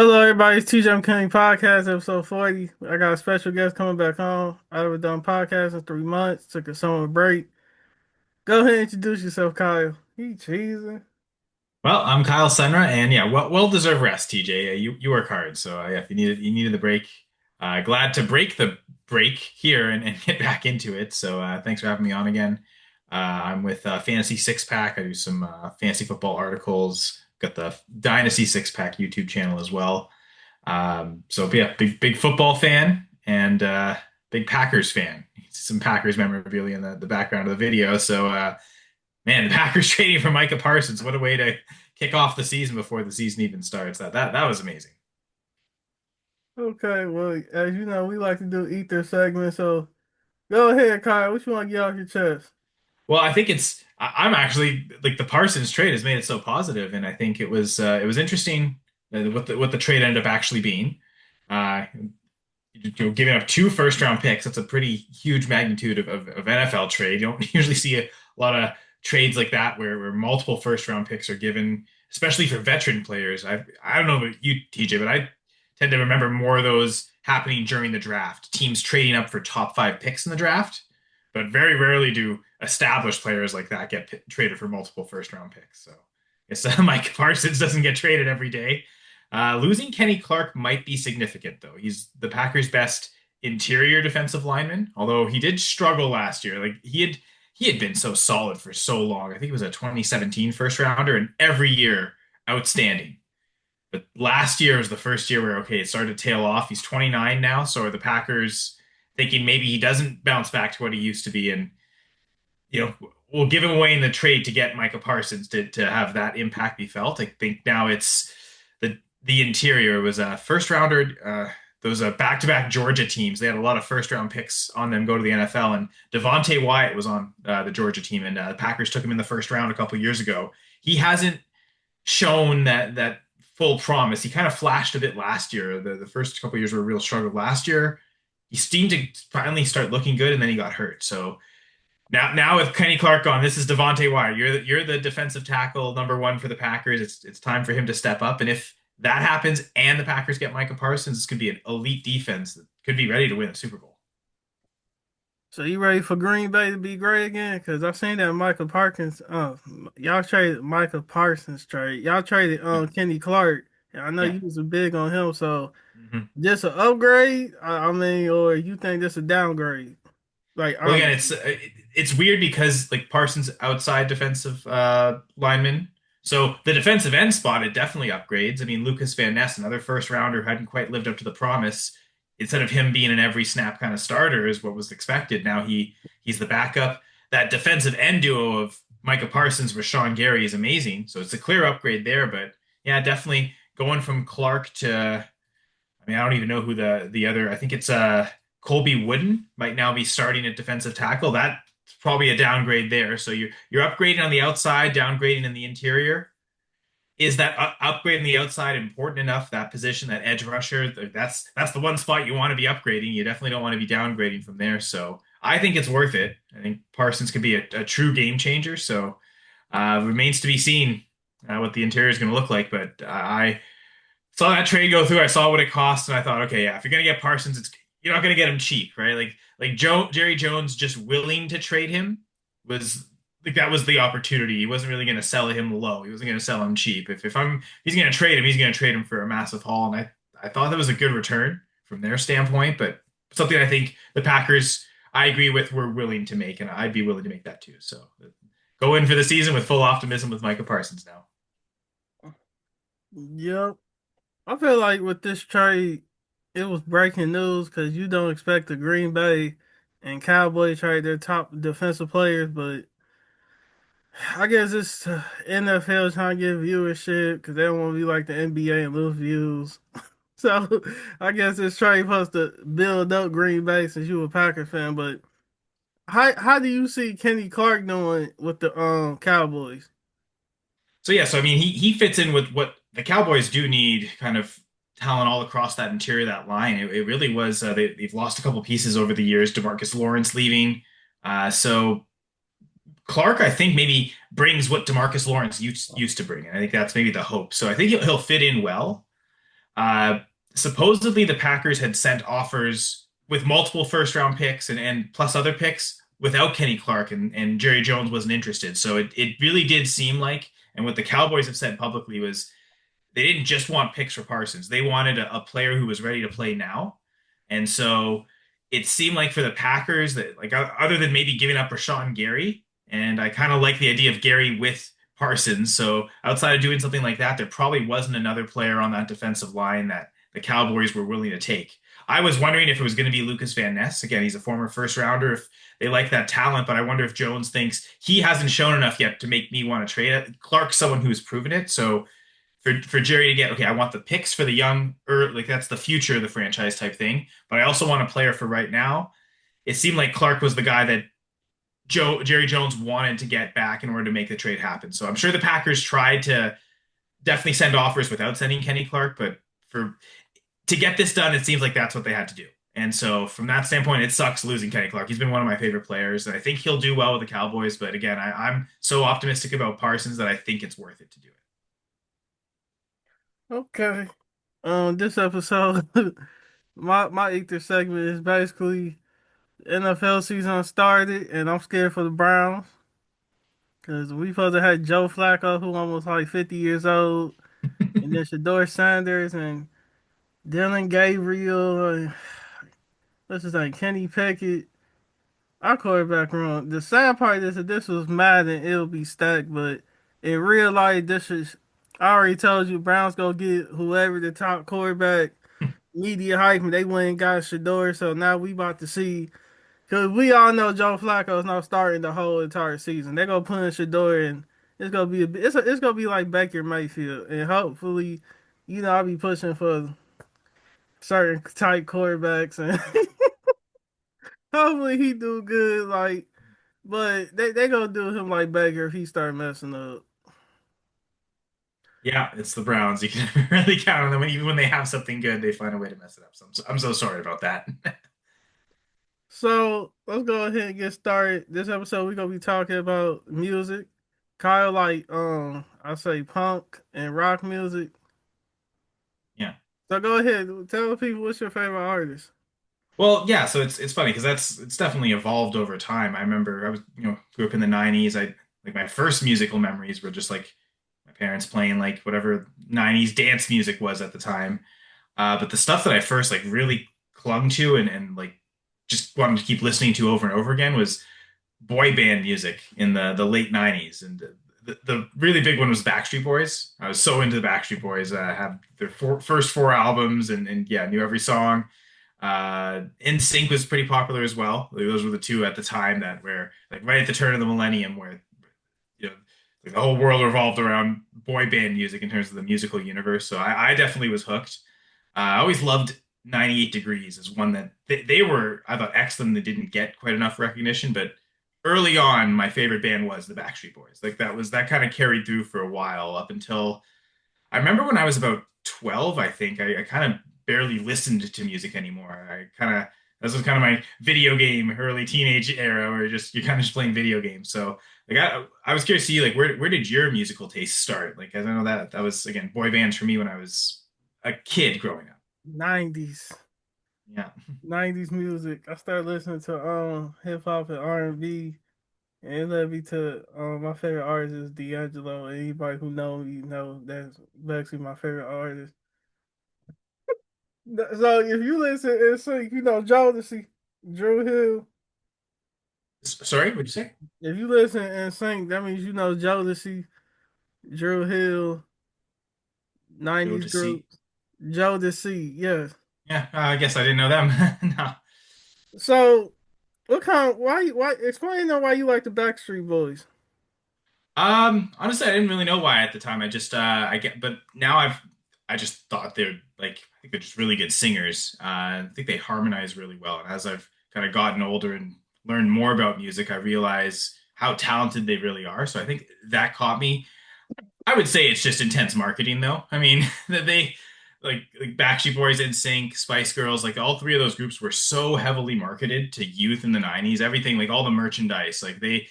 Hello, everybody. It's TJ McKinley Podcast, episode 40. I got a special guest coming back home. I haven't done podcast in 3 months. Took a summer break. Go ahead and introduce yourself, Kyle. He cheesing. Well, I'm Kyle Senra, and yeah, well deserved rest, TJ. You work hard, so yeah, if you needed the break, glad to break the break here and get back into it. So thanks for having me on again. I'm with Fantasy Six Pack. I do some fantasy football articles. Got the Dynasty Six Pack YouTube channel as well. So yeah, big football fan and big Packers fan. Some Packers memorabilia in the background of the video. So man, the Packers trading for Micah Parsons. What a way to kick off the season before the season even starts. That was amazing. Okay, well, as you know, we like to do ether segment. So go ahead, Kyle. What you want to get off your chest? Well, I think I'm actually like the Parsons trade has made it so positive, and I think it was interesting what the trade ended up actually being. Uh, giving up two first round picks, that's a pretty huge magnitude of NFL trade. You don't usually see a lot of trades like that where multiple first round picks are given, especially for veteran players. I don't know about you, TJ, but I tend to remember more of those happening during the draft. Teams trading up for top five picks in the draft, but very rarely do established players like that get traded for multiple first round picks. So I guess Mike Parsons doesn't get traded every day. Losing Kenny Clark might be significant, though. He's the Packers' best interior defensive lineman, although he did struggle last year. Like he had been so solid for so long. I think it was a 2017 first rounder, and every year outstanding. But last year was the first year where okay, it started to tail off. He's 29 now, so are the Packers thinking maybe he doesn't bounce back to what he used to be, and we'll give him away in the trade to get Micah Parsons to have that impact be felt. I think now it's the interior was a first rounder. Those back-to-back Georgia teams. They had a lot of first-round picks on them go to the NFL, and Devonte Wyatt was on the Georgia team, and the Packers took him in the first round a couple of years ago. He hasn't shown that full promise. He kind of flashed a bit last year. The first couple of years were a real struggle. Last year, he seemed to finally start looking good, and then he got hurt. So now with Kenny Clark gone, this is Devonte Wyatt. You're the defensive tackle number one for the Packers. It's time for him to step up. And if that happens and the Packers get Micah Parsons, this could be an elite defense that could be ready to win a Super Bowl. So you ready for Green Bay to be great again? Because I've seen that Michael Parkins. Y'all traded Michael Parsons trade. Y'all traded Yeah. Kenny Clark. And I know Yeah. you was big on him. So Mhm. just an upgrade? I mean, or you think this a downgrade? Like, Well, again, it's weird because like Parsons outside defensive lineman. So the defensive end spot, it definitely upgrades. I mean, Lucas Van Ness, another first rounder who hadn't quite lived up to the promise, instead of him being an every snap kind of starter is what was expected. Now he's the backup. That defensive end duo of Micah Parsons, Rashawn Gary is amazing. So it's a clear upgrade there. But yeah, definitely going from Clark to I mean, I don't even know who the other. I think it's Colby Wooden might now be starting at defensive tackle. That's probably a downgrade there. So you're upgrading on the outside, downgrading in the interior. Is that upgrade in the outside important enough? That position, that edge rusher, that's the one spot you want to be upgrading. You definitely don't want to be downgrading from there. So I think it's worth it. I think Parsons could be a true game changer. So remains to be seen what the interior is going to look like. But I saw that trade go through. I saw what it cost, and I thought, okay, yeah, if you're gonna get Parsons, you're not gonna get him cheap, right? Like Jerry Jones just willing to trade him was like that was the opportunity. He wasn't really gonna sell him low. He wasn't gonna sell him cheap. If he's gonna trade him, he's gonna trade him for a massive haul, and I thought that was a good return from their standpoint, but something I think the Packers I agree with were willing to make, and I'd be willing to make that too. So go in for the season with full optimism with Micah Parsons now. yep. I feel like with this trade, it was breaking news because you don't expect the Green Bay and Cowboy trade their top defensive players, but I guess it's NFL trying to get viewership because they don't want to be like the NBA and lose views. So I guess this trade supposed to build up Green Bay since you a Packer fan. But how do you see Kenny Clark doing with the Cowboys? So yeah, so I mean, he fits in with what the Cowboys do need, kind of talent all across that interior, that line. It really was. They've lost a couple pieces over the years. DeMarcus Lawrence leaving, so Clark, I think maybe brings what DeMarcus Lawrence used to bring, and I think that's maybe the hope. So I think he'll fit in well. Uh, Supposedly the Packers had sent offers with multiple first round picks and plus other picks without Kenny Clark, and Jerry Jones wasn't interested. So it really did seem like, and what the Cowboys have said publicly was they didn't just want picks for Parsons. They wanted a player who was ready to play now. And so it seemed like for the Packers that, like, other than maybe giving up Rashawn Gary, and I kind of like the idea of Gary with Parsons. So outside of doing something like that, there probably wasn't another player on that defensive line that the Cowboys were willing to take. I was wondering if it was going to be Lucas Van Ness. Again, he's a former first rounder. If they like that talent, but I wonder if Jones thinks he hasn't shown enough yet to make me want to trade it. Clark's someone who's proven it. So for Jerry to get, okay, I want the picks for the young, or like that's the future of the franchise type thing, but I also want a player for right now. It seemed like Clark was the guy that Jerry Jones wanted to get back in order to make the trade happen. So I'm sure the Packers tried to definitely send offers without sending Kenny Clark, but for to get this done, it seems like that's what they had to do. And so from that standpoint, it sucks losing Kenny Clark. He's been one of my favorite players, and I think he'll do well with the Cowboys. But again, I'm so optimistic about Parsons that I think it's worth it to do it. Okay. This episode, my ether segment is basically NFL season started, and I'm scared for the Browns because we supposed to have Joe Flacco, who almost like 50 years old, and then Shador Sanders and Dylan Gabriel, and what's his name, Kenny Pickett. Our quarterback wrong. The sad part is that this was Madden, it'll be stacked, but in real life, this is. I already told you, Browns go get whoever the top quarterback, media hype, and they went and got Shador. So now we about to see. Because we all know Joe Flacco is not starting the whole entire season. They're gonna put in Shador, and it's gonna be it's gonna be like Baker Mayfield, and hopefully, I'll be pushing for certain type quarterbacks, and hopefully he do good. Like, but they gonna do him like Baker if he start messing up. Yeah, it's the Browns. You can never really count on them. Even when they have something good, they find a way to mess it up. So I'm so sorry about that. So let's go ahead and get started. This episode we're gonna be talking about music. Kyle like I say punk and rock music. Yeah. So go ahead, tell the people what's your favorite artist. Well, yeah, so it's funny because it's definitely evolved over time. I remember I was, grew up in the 90s. I like my first musical memories were just like my parents playing like whatever 90s dance music was at the time. But the stuff that I first like really clung to and like just wanted to keep listening to over and over again was boy band music in the late 90s. And the really big one was Backstreet Boys. I was so into the Backstreet Boys. I had their first four albums and yeah, knew every song. NSYNC was pretty popular as well. Like, those were the two at the time that were like right at the turn of the millennium where you know like the whole world revolved around boy band music in terms of the musical universe. So I definitely was hooked. I always loved 98 Degrees as one that they were, I thought, excellent. They didn't get quite enough recognition, but early on, my favorite band was the Backstreet Boys. Like that kind of carried through for a while up until I remember when I was about 12, I think I kind of barely listened to music anymore. This was kind of my video game early teenage era where you're kind of just playing video games. So like I was curious to see like where did your musical taste start? Like I know that was again boy bands for me when I was a kid growing up. 90s. Yeah. 90s music. I started listening to hip hop and R&B, and it led me to my favorite artist is D'Angelo. Anybody who know me know that's basically my favorite artist. So if you listen and sing, Jodeci, Drew Hill. Sorry, what'd you say? If you listen and sing, that means you know Jodeci, Drew Hill, Joe 90s to see. groups. Jodeci, yes. Yeah, I guess I didn't know them. No. So what kind? Why? Explain though why you like the Backstreet Boys. Honestly, I didn't really know why at the time. I just I get, but now I just thought they're like I think they're just really good singers. I think they harmonize really well. And as I've kind of gotten older and learned more about music, I realize how talented they really are. So I think that caught me. I would say it's just intense marketing, though. I mean, that they like Backstreet Boys, NSYNC, Spice Girls, like all three of those groups were so heavily marketed to youth in the 90s. Everything, like all the merchandise, like they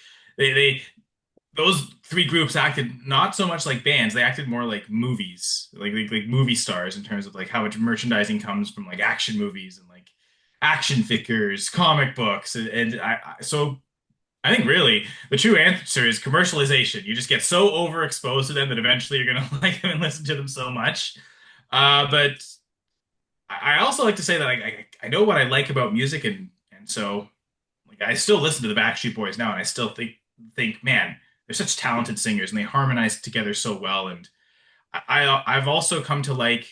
those three groups acted not so much like bands, they acted more like movies, like movie stars in terms of like how much merchandising comes from like action movies and like action figures, comic books, and so I think really the true answer is commercialization. You just get so overexposed to them that eventually you're gonna like them and listen to them so much. But I also like to say that I know what I like about music, and so like I still listen to the Backstreet Boys now, and I still think man, they're such talented singers, and they harmonize together so well. And I've also come to like,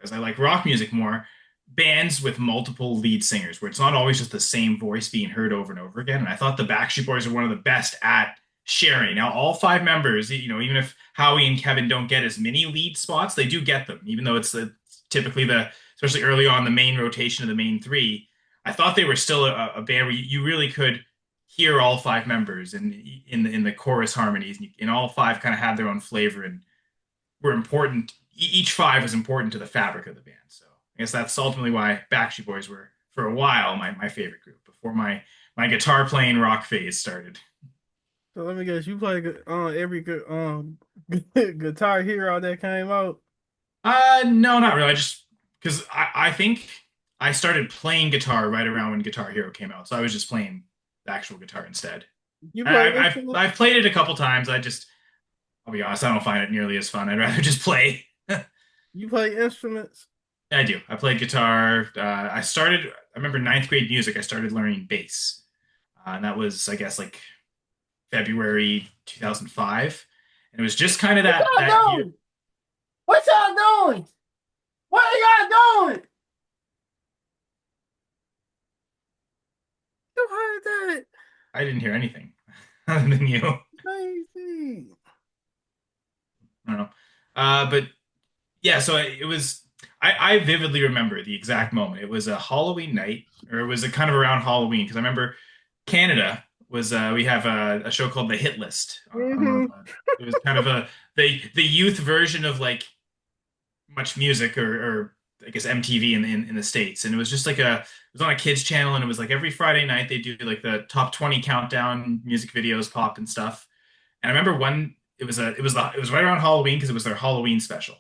as I like rock music more, bands with multiple lead singers, where it's not always just the same voice being heard over and over again. And I thought the Backstreet Boys are one of the best at sharing. Now, all five members, even if Howie and Kevin don't get as many lead spots, they do get them, even though it's typically especially early on, the main rotation of the main three. I thought they were still a band where you really could hear all five members in the chorus harmonies, and all five kind of had their own flavor and were important. Each five was important to the fabric of the band. So I guess that's ultimately why Backstreet Boys were, for a while, my favorite group before my guitar playing rock phase started. So let me guess, you play every good Guitar Hero that came out. No, not really. I just because I think I started playing guitar right around when Guitar Hero came out, so I was just playing the actual guitar instead. You play I've instruments? played it a couple times. I'll be honest, I don't find it nearly as fun. I'd rather just play. You play instruments? I do. I played guitar. I remember ninth grade music. I started learning bass. And that was, I guess, like February 2005. And it was just kind of What that y'all year. doing? What y'all doing? What are y'all doing? You heard that? I didn't hear anything other than you. I Crazy. don't know. But yeah, so it was, I vividly remember the exact moment. It was a Halloween night, or it was a kind of around Halloween, because I remember Canada was, we have a show called The Hit List on one of Hmm. it was kind of the youth version of like much music or I guess MTV in the States. And it was just like it was on a kids channel, and it was like every Friday night they do like the top 20 countdown music videos, pop and stuff. And I remember it was right around Halloween because it was their Halloween special.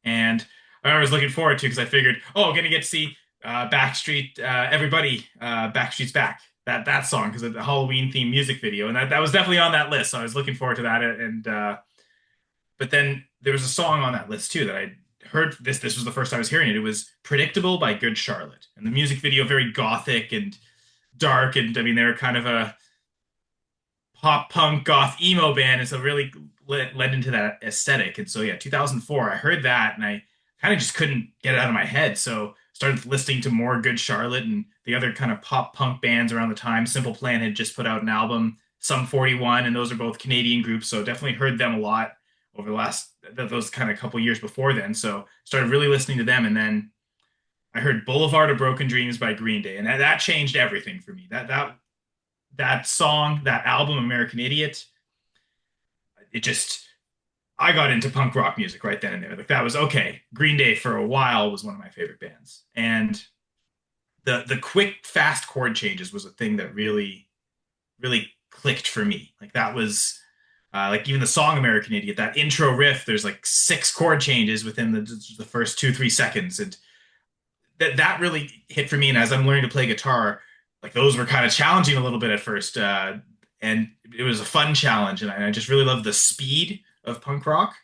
And I was looking forward to because I figured, oh, I'm gonna get to see Backstreet everybody Backstreet's Back. That song because of the Halloween themed music video, and that was definitely on that list. So I was looking forward to that, and but then there was a song on that list too that I heard. This was the first time I was hearing it. It was "Predictable" by Good Charlotte, and the music video very gothic and dark, and I mean they're kind of a pop punk goth emo band, and so really led into that aesthetic. And so yeah, 2004, I heard that, and I kind of just couldn't get it out of my head. So started listening to more Good Charlotte and the other kind of pop punk bands around the time. Simple Plan had just put out an album, Sum 41, and those are both Canadian groups, so definitely heard them a lot over the last those kind of couple years before then. So started really listening to them, and then I heard Boulevard of Broken Dreams by Green Day, and that changed everything for me. That song, that album, American Idiot, it just I got into punk rock music right then and there. Like that was okay. Green Day for a while was one of my favorite bands, and the quick, fast chord changes was a thing that really clicked for me. Like that was like even the song American Idiot, that intro riff. There's like six chord changes within the first 2-3 seconds, and that really hit for me. And as I'm learning to play guitar, like those were kind of challenging a little bit at first, and it was a fun challenge. And I just really love the speed of punk rock,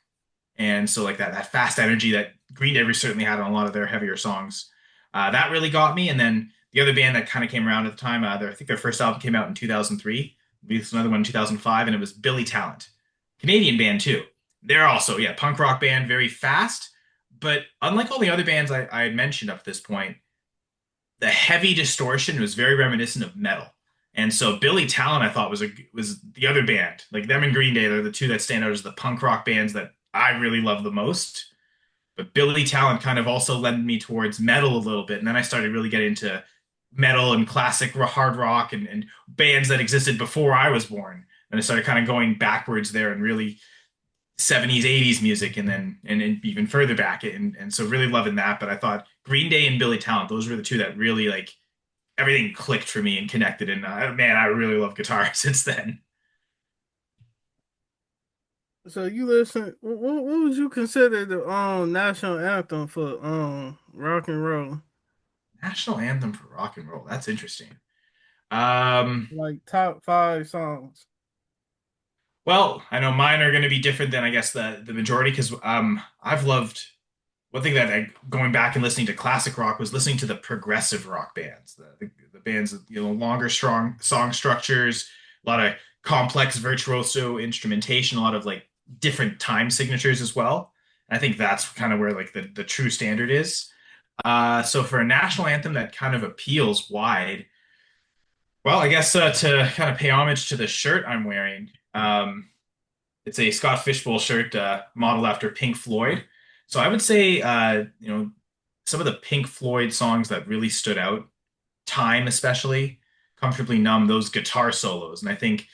and so like that fast energy that Green Day certainly had on a lot of their heavier songs. That really got me. And then the other band that kind of came around at the time, I think their first album came out in 2003. Released another one in 2005, and it was Billy Talent, Canadian band too. They're also yeah punk rock band, very fast. But unlike all the other bands I had mentioned up to this point, the heavy distortion was very reminiscent of metal. And so Billy Talent, I thought was the other band, like them and Green Day. They're the two that stand out as the punk rock bands that I really love the most. But Billy Talent kind of also led me towards metal a little bit, and then I started really getting into metal and classic hard rock and bands that existed before I was born. And I started kind of going backwards there and really 70s, 80s music, and even further back, and so really loving that. But I thought Green Day and Billy Talent, those were the two that really like everything clicked for me and connected. And man, I really love guitar since then. So you listen. What would you consider the national anthem for rock and roll? National anthem for rock and roll. That's interesting. Um, Like top five songs. well, I know mine are going to be different than I guess the majority because I've loved one thing that going back and listening to classic rock was listening to the progressive rock bands, the bands with longer, strong song structures, a lot of complex virtuoso instrumentation, a lot of like different time signatures as well. And I think that's kind of where like the true standard is. So for a national anthem that kind of appeals wide, well, I guess to kind of pay homage to the shirt I'm wearing, it's a Scott Fishbowl shirt modeled after Pink Floyd. So I would say, some of the Pink Floyd songs that really stood out, Time especially, Comfortably Numb, those guitar solos. And I think,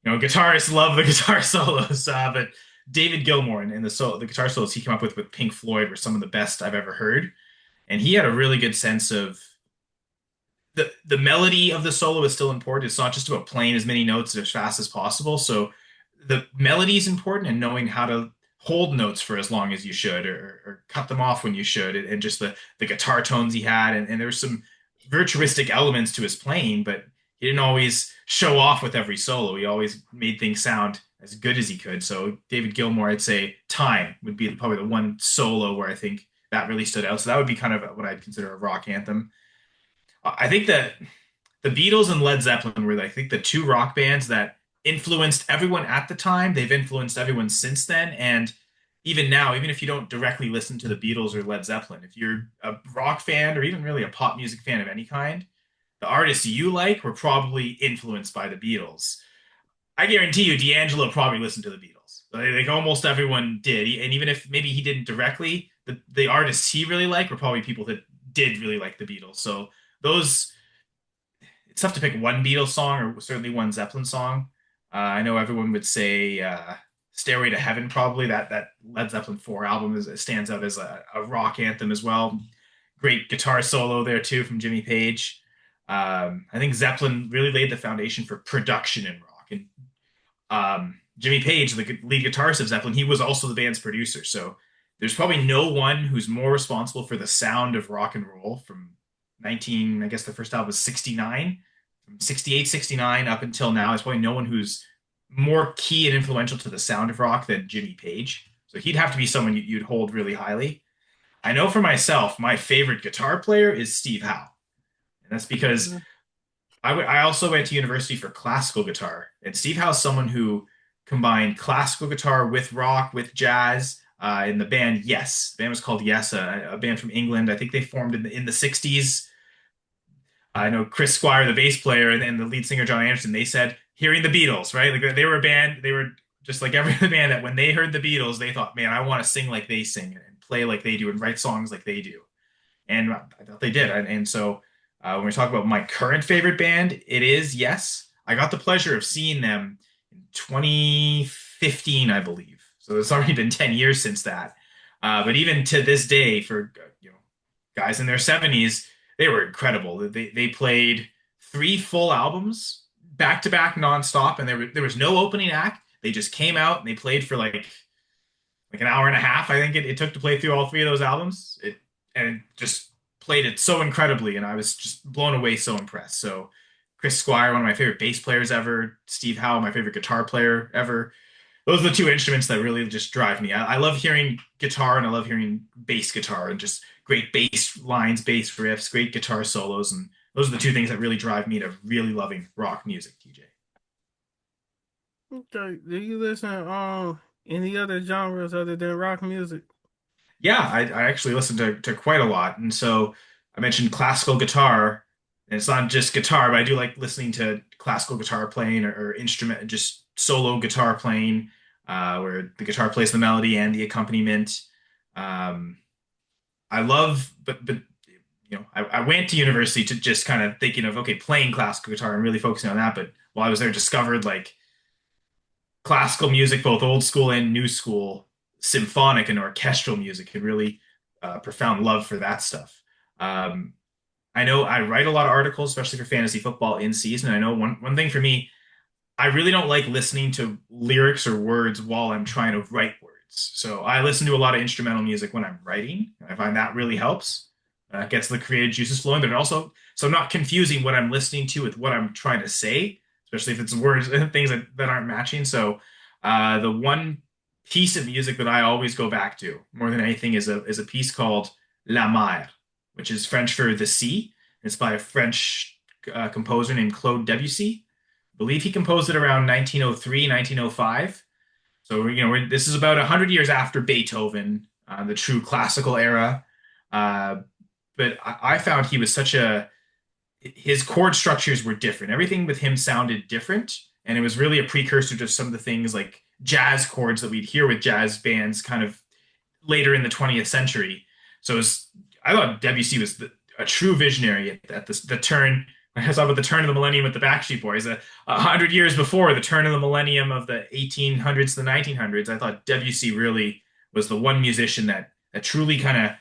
guitarists love the guitar solos, but David Gilmour and the guitar solos he came up with Pink Floyd were some of the best I've ever heard. And he had a really good sense of the melody of the solo is still important. It's not just about playing as many notes as fast as possible. So the melody is important and knowing how to hold notes for as long as you should or cut them off when you should and just the guitar tones he had and there were some virtuistic elements to his playing, but he didn't always show off with every solo. He always made things sound as good as he could. So David Gilmour, I'd say Time would be probably the one solo where I think that really stood out. So that would be kind of what I'd consider a rock anthem. I think that the Beatles and Led Zeppelin were, I think, the two rock bands that influenced everyone at the time. They've influenced everyone since then. And even now, even if you don't directly listen to the Beatles or Led Zeppelin, if you're a rock fan or even really a pop music fan of any kind, the artists you like were probably influenced by the Beatles. I guarantee you, D'Angelo probably listened to the Beatles. Like almost everyone did. And even if maybe he didn't directly, the artists he really liked were probably people that did really like the Beatles. So those it's tough to pick one Beatles song or certainly one Zeppelin song. I know everyone would say "Stairway to Heaven." Probably that Led Zeppelin 4 album stands out as a rock anthem as well. Great guitar solo there too from Jimmy Page. I think Zeppelin really laid the foundation for production in rock, and Jimmy Page, the lead guitarist of Zeppelin, he was also the band's producer. So there's probably no one who's more responsible for the sound of rock and roll from 19, I guess the first album was 69, from 68, 69 up until now. There's probably no one who's more key and influential to the sound of rock than Jimmy Page. So he'd have to be someone you'd hold really highly. I know for myself, my favorite guitar player is Steve Howe. And that's because I also went to university for classical guitar, and Steve Howe's someone who combined classical guitar with rock, with jazz. In the band Yes, the band was called Yes, a band from England. I think they formed in the 60s. I know Chris Squire, the bass player, and the lead singer John Anderson. They said hearing the Beatles, right? Like they were a band. They were just like every other band that when they heard the Beatles, they thought, "Man, I want to sing like they sing and play like they do and write songs like they do." And I thought they did. And so when we talk about my current favorite band, it is Yes. I got the pleasure of seeing them in 2015, I believe. So it's already been 10 years since that. But even to this day, for guys in their 70s, they were incredible. They played three full albums back to back nonstop, and there was no opening act. They just came out and they played for like an hour and a half. I think it took to play through all three of those albums. And just played it so incredibly, and I was just blown away, so impressed. So Chris Squire, one of my favorite bass players ever. Steve Howe, my favorite guitar player ever. Those are the two instruments that really just drive me. I love hearing guitar and I love hearing bass guitar and just great bass lines, bass riffs, great guitar solos, and those are the two things that really drive me to really loving rock music, TJ. Okay. Do you listen any other genres other than rock music? Yeah, I actually listen to quite a lot. And so I mentioned classical guitar, and it's not just guitar, but I do like listening to classical guitar playing or instrument, just solo guitar playing, where the guitar plays the melody and the accompaniment. Um, I love, but I went to university to just kind of thinking of okay, playing classical guitar and really focusing on that. But while I was there, discovered like classical music, both old school and new school, symphonic and orchestral music, and really profound love for that stuff. Um, I know I write a lot of articles, especially for fantasy football in season. I know one thing for me, I really don't like listening to lyrics or words while I'm trying to write words. So I listen to a lot of instrumental music when I'm writing. I find that really helps. Gets the creative juices flowing, but it also, so I'm not confusing what I'm listening to with what I'm trying to say, especially if it's words and things that aren't matching. So the one piece of music that I always go back to more than anything is a piece called La Mer, which is French for the sea. It's by a French composer named Claude Debussy. I believe he composed it around 1903, 1905. So, this is about 100 years after Beethoven, the true classical era. Uh, but I found he was his chord structures were different. Everything with him sounded different. And it was really a precursor to some of the things like jazz chords that we'd hear with jazz bands kind of later in the 20th century. So I thought Debussy was a true visionary at the turn. I saw about the turn of the millennium with the Backstreet Boys. 100 years before the turn of the millennium of the 1800s to the 1900s, I thought Debussy really was the one musician that truly kind of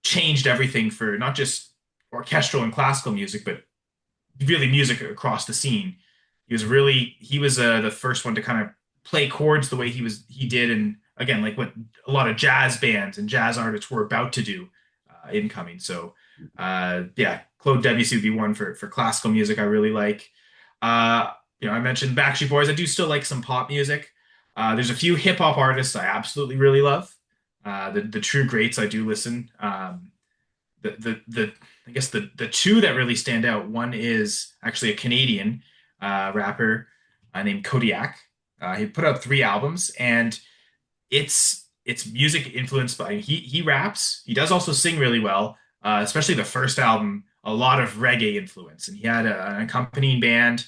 changed everything for not just orchestral and classical music, but really music across the scene. He was the first one to kind of play chords the way he did, and again, like what a lot of jazz bands and jazz artists were about to do incoming. So yeah, Claude Debussy would be one for classical music I really like. I mentioned Backstreet Boys. I do still like some pop music. There's a few hip hop artists I absolutely really love. The true greats I do listen. The I guess the two that really stand out. One is actually a Canadian rapper named Kodiak. He put out 3 albums, and it's music influenced by he raps. He does also sing really well, especially the first album. A lot of reggae influence, and he had an accompanying band.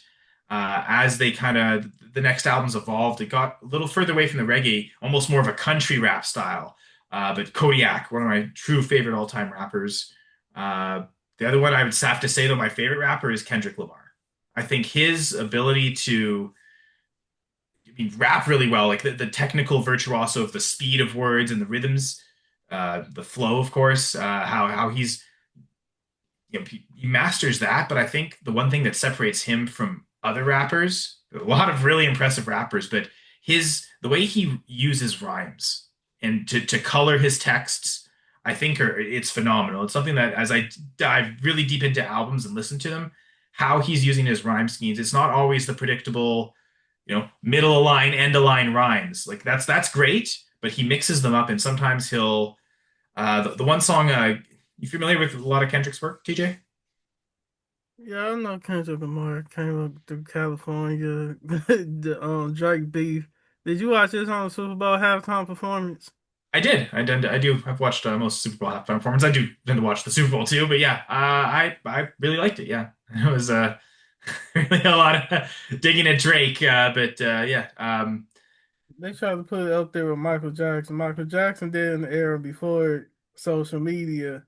As they kind of the next albums evolved, it got a little further away from the reggae, almost more of a country rap style. But Kodiak, one of my true favorite all-time rappers. The other one I would have to say, though, my favorite rapper is Kendrick Lamar. I think his ability to rap really well, like the technical virtuoso of the speed of words and the rhythms, the flow, of course, how he's he masters that. But I think the one thing that separates him from other rappers, a lot of really impressive rappers, but the way he uses rhymes and to color his texts, I think it's phenomenal. It's something that as I dive really deep into albums and listen to them, how he's using his rhyme schemes, it's not always the predictable, middle of line, end of line rhymes. Like that's great, but he mixes them up, and sometimes he'll the one song. You familiar with a lot of Kendrick's work, TJ? Yeah, I know Kendrick Lamar came up through California. The Drake beef. Did you watch this on Super Bowl halftime performance? I did. I did. I do. I've watched most Super Bowl halftime performance. I do tend to watch the Super Bowl too, but yeah, I really liked it. Yeah, it was really a lot of digging at Drake, but yeah, They tried to put it up there with Michael Jackson. Michael Jackson did in the era before social media,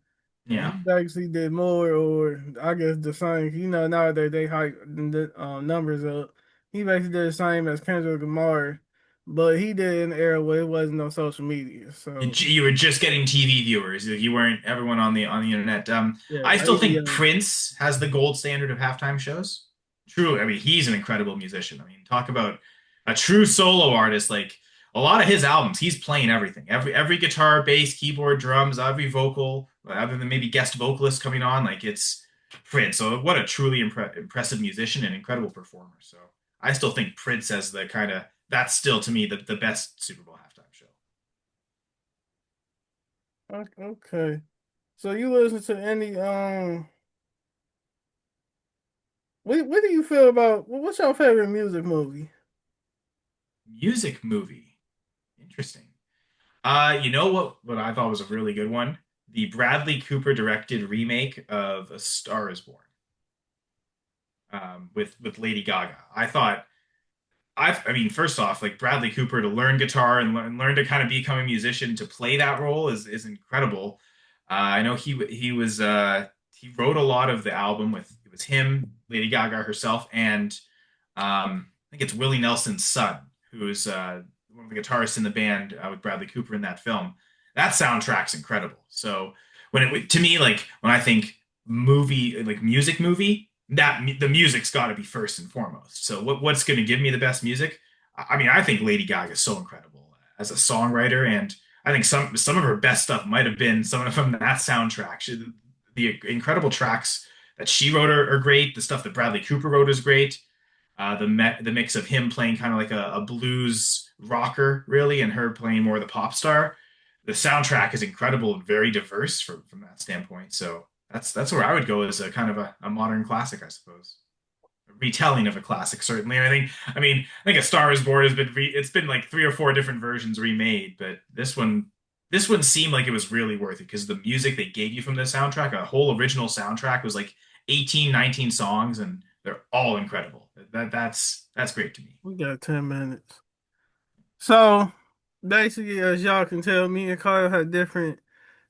and he yeah. basically did more, or I guess the same. Nowadays they hype the numbers up. He basically did the same as Kendrick Lamar, but he did it in the era where it wasn't no social media. So You were just getting TV viewers. You weren't everyone on the internet. yeah, I still think radio. Prince has the gold standard of halftime shows. Truly, I mean, he's an incredible musician. I mean, talk about a true solo artist. Like a lot of his albums, he's playing everything. Every guitar, bass, keyboard, drums, every vocal, other than maybe guest vocalist coming on. Like it's Prince. So what a truly impressive musician and incredible performer. So I still think Prince has the kind of that's still to me the best Super Bowl halftime show. Okay. So you listen to any what do you feel about what's your favorite music movie? Music movie. Interesting. You know what I thought was a really good one? The Bradley Cooper directed remake of A Star Is Born, with Lady Gaga. I mean, first off, like Bradley Cooper to learn guitar and learn to kind of become a musician to play that role is incredible. I know he wrote a lot of the album with it was him, Lady Gaga herself, and I think it's Willie Nelson's son, who's one of the guitarists in the band with Bradley Cooper in that film. That soundtrack's incredible. So to me, like when I think movie, like music movie, that the music's got to be first and foremost. So what's going to give me the best music? I mean, I think Lady Gaga is so incredible as a songwriter, and I think some of her best stuff might have been some of from that soundtrack. The incredible tracks that she wrote are great. The stuff that Bradley Cooper wrote is great. The mix of him playing kind of like a blues rocker, really, and her playing more of the pop star. The soundtrack is incredible and very diverse from that standpoint. So that's where I would go as a kind of a modern classic, I suppose. A retelling of a classic, certainly. And I think A Star Is Born has been it's been like three or four different versions remade, but this one seemed like it was really worth it because the music they gave you from the soundtrack, a whole original soundtrack, was like 18, 19 songs, and they're all incredible. That's great to me. We got 10 minutes. So basically, as y'all can tell, me and Kyle had different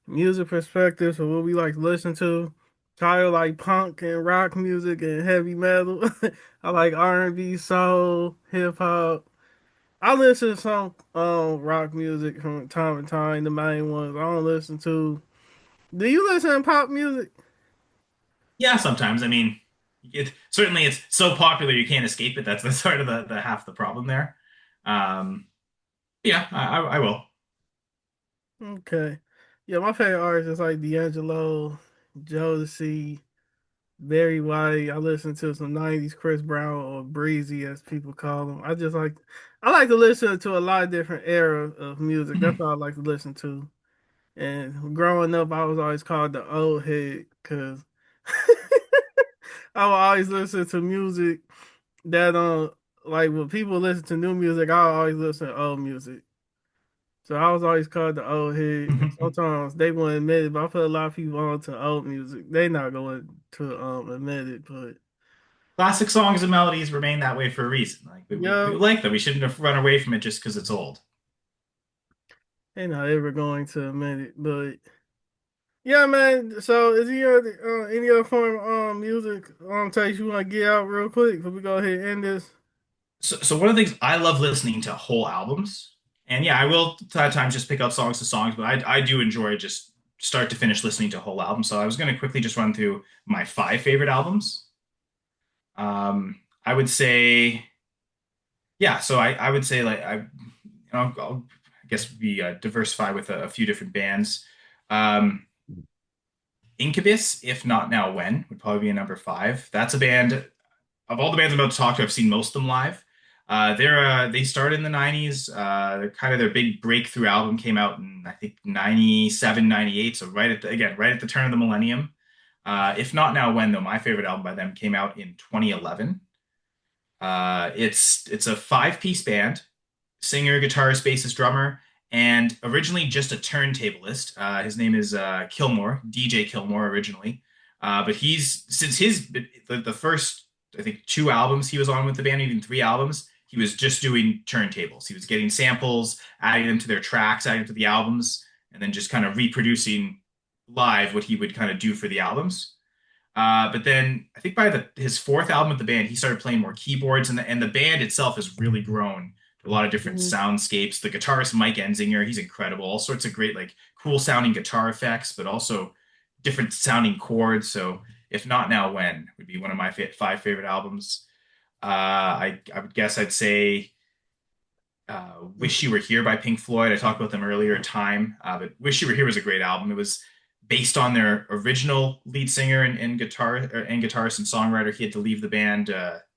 music perspectives of what we like to listen to. Kyle like punk and rock music and heavy metal. I like R&B, soul, hip hop. I listen to some rock music from time to time, the main ones I don't listen to. Do you listen to pop music? Yeah, sometimes. I mean, it's so popular you can't escape it. That's sort of the half the problem there. Um, yeah, I will. Okay. Yeah, my favorite artists is like D'Angelo, Jodeci, Barry White. I listen to some 90s Chris Brown or Breezy as people call him. I like to listen to a lot of different era of music. That's what I like to listen to. And growing up I was always called the old head because I would always listen to music that like when people listen to new music, I always listen to old music. So I was always called the old head. And sometimes they won't admit it, but I feel a lot of people on to old music. They not going to admit it, but Classic songs and melodies remain that way for a reason. Like we yeah, like them. We shouldn't have run away from it just because it's old. they not ever going to admit it. But yeah, man. So is there any other form of music takes you want to get out real quick before we go ahead and end this? So one of the things I love listening to whole albums, and yeah, I will at times just pick out songs to songs, but I do enjoy just start to finish listening to whole albums. So I was going to quickly just run through my five favorite albums. I would say, yeah. So I would say like I guess we diversify with a few different bands. Um, Incubus, if not now when, would probably be a number five. That's a band of all the bands I'm about to talk to. I've seen most of them live. They started in the 90s. They're kind of their big breakthrough album came out in I think 97, 98. So right at the turn of the millennium. If not now when though, my favorite album by them came out in 2011. It's a five-piece band, singer, guitarist, bassist, drummer, and originally just a turntablist. His name is Kilmore, DJ Kilmore originally. But he's since the first I think two albums he was on with the band, even three albums, he was just doing turntables. He was getting samples, adding them to their tracks, adding them to the albums, and then just kind of reproducing live what he would kind of do for the albums. But then I think by his fourth album with the band, he started playing more keyboards, and the band itself has really grown to a lot of different Mhm. soundscapes. The guitarist Mike Enzinger, he's incredible. All sorts of great like cool sounding guitar effects, but also different sounding chords. So if not now, when would be one of my five favorite albums. I would guess I'd say "Wish You Were Here" by Pink Floyd. I talked about them earlier, Time, but "Wish You Were Here" was a great album. It was based on their original lead singer and guitarist and songwriter. He had to leave the band,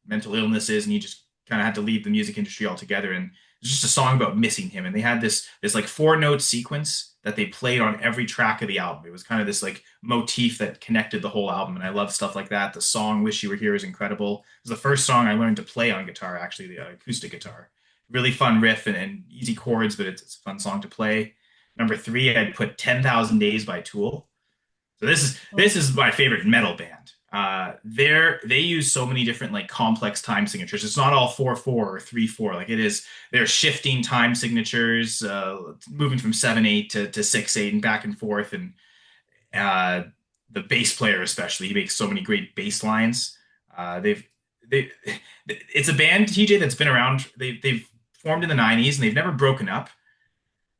mental illnesses, and he just kind of had to leave the music industry altogether. And it's just a song about missing him. And they had this like four note sequence that they played on every track of the album. It was kind of this like motif that connected the whole album. And I love stuff like that. The song "Wish You Were Here" is incredible. It was the first song I learned to play on guitar, actually, the acoustic guitar. Really fun riff and easy chords, but it's a fun song to play. Number three, I'd put 10,000 Days by Tool. So this is my favorite metal band. They use so many different like complex time signatures. It's not all 4/4 or 3/4. Like it is, they're shifting time signatures, moving from 7/8 to 6/8 and back and forth. And uh, the bass player especially, he makes so many great bass lines. They it's a band TJ that's been around. They've formed in the 90s and they've never broken up.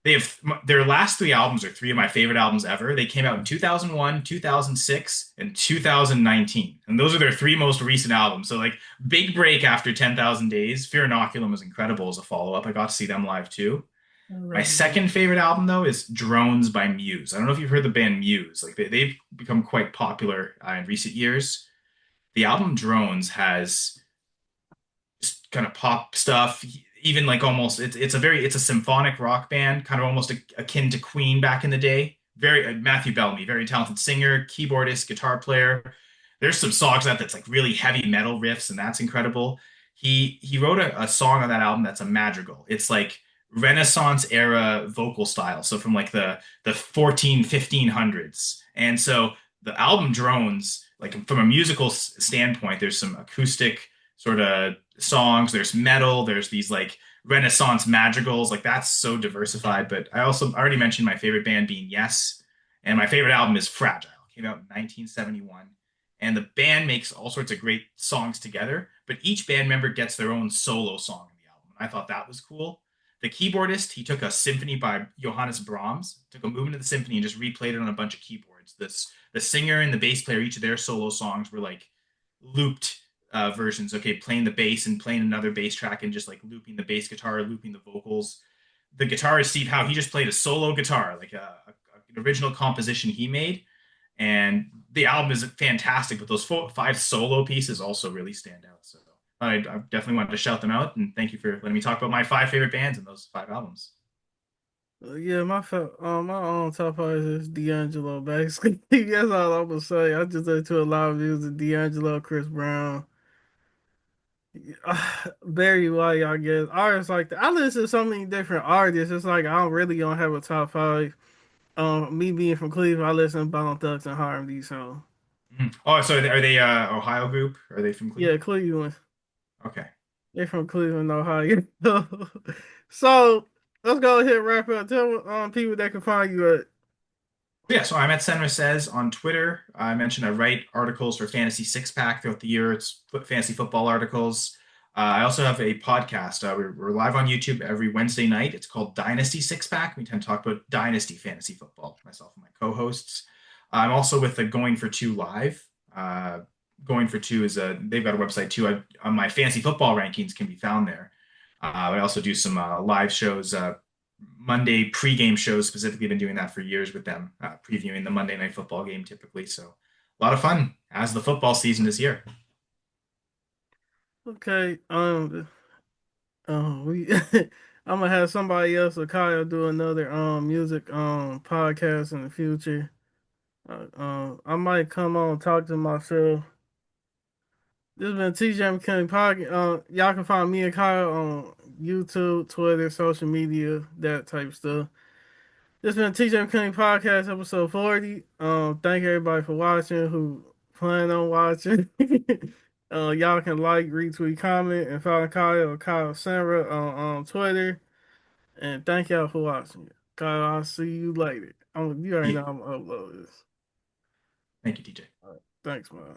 They have their last three albums are three of my favorite albums ever. They came out in 2001, 2006, and 2019. And those are their three most recent albums. So like big break after 10,000 Days. Fear Inoculum was incredible as a follow-up. I got to see them live too. I My recognize. second favorite album though is Drones by Muse. I don't know if you've heard the band Muse. Like they've become quite popular in recent years. The album Drones has just kind of pop stuff, even like almost it's a symphonic rock band, kind of almost akin to Queen back in the day. Very Matthew Bellamy, very talented singer, keyboardist, guitar player. There's some songs that's like really heavy metal riffs, and that's incredible. He wrote a song on that album that's a madrigal. It's like Renaissance era vocal style, so from like the 1500s. And so the album Drones, like from a musical standpoint, there's some acoustic sort of songs, there's metal, there's these like Renaissance madrigals, like that's so diversified. But I already mentioned my favorite band being Yes, and my favorite album is Fragile. It came out in 1971. And the band makes all sorts of great songs together, but each band member gets their own solo song in the album. And I thought that was cool. The keyboardist, he took a symphony by Johannes Brahms, took a movement of the symphony and just replayed it on a bunch of keyboards. The singer and the bass player, each of their solo songs were like looped versions. Okay, playing the bass and playing another bass track and just like looping the bass guitar, looping the vocals. The guitarist Steve Howe, he just played a solo guitar, like an original composition he made, and the album is fantastic. But those five solo pieces also really stand out. So I definitely wanted to shout them out, and thank you for letting me talk about my five favorite bands and those five albums. Yeah, my own top artist is D'Angelo. Basically, that's all I'm gonna say. I just listen to a lot of music. D'Angelo, Chris Brown, Barry White. I guess artists like that. I listen to so many different artists. It's like I don't really don't have a top five. Me being from Cleveland, I listen to Bone Thugs and Harmony. So Mhm. Oh, so are they Ohio group? Are they from yeah, Cleveland? Cleveland. Okay. They're from Cleveland, Ohio. So let's go ahead and wrap up. Tell people that can find you at. Yeah, so I'm at Senra Says on Twitter. I mentioned I write articles for Fantasy Six Pack throughout the year. It's fantasy football articles. I also have a podcast. We're live on YouTube every Wednesday night. It's called Dynasty Six Pack. We tend to talk about Dynasty fantasy football, myself and my co-hosts. I'm also with the Going for Two Live. Uh, Going for Two is they've got a website too. My fantasy football rankings can be found there. I also do some live shows, Monday pregame shows specifically. Been doing that for years with them, previewing the Monday night football game typically. So a lot of fun as the football season is here. Okay. We I'm gonna have somebody else or Kyle do another music podcast in the future. I might come on and talk to myself. This has been TJ McKinley Podcast. Y'all can find me and Kyle on YouTube, Twitter, social media, that type stuff. This has been TJ McKinley Podcast, episode 40. Thank everybody for watching who plan on watching. Y'all can like, retweet, comment, and follow Kyle or Kyle Sandra on Twitter. And thank y'all for watching. Kyle, I'll see you later. You already Yeah. know I'm gonna upload this. Thank you, DJ. All right. Thanks, man.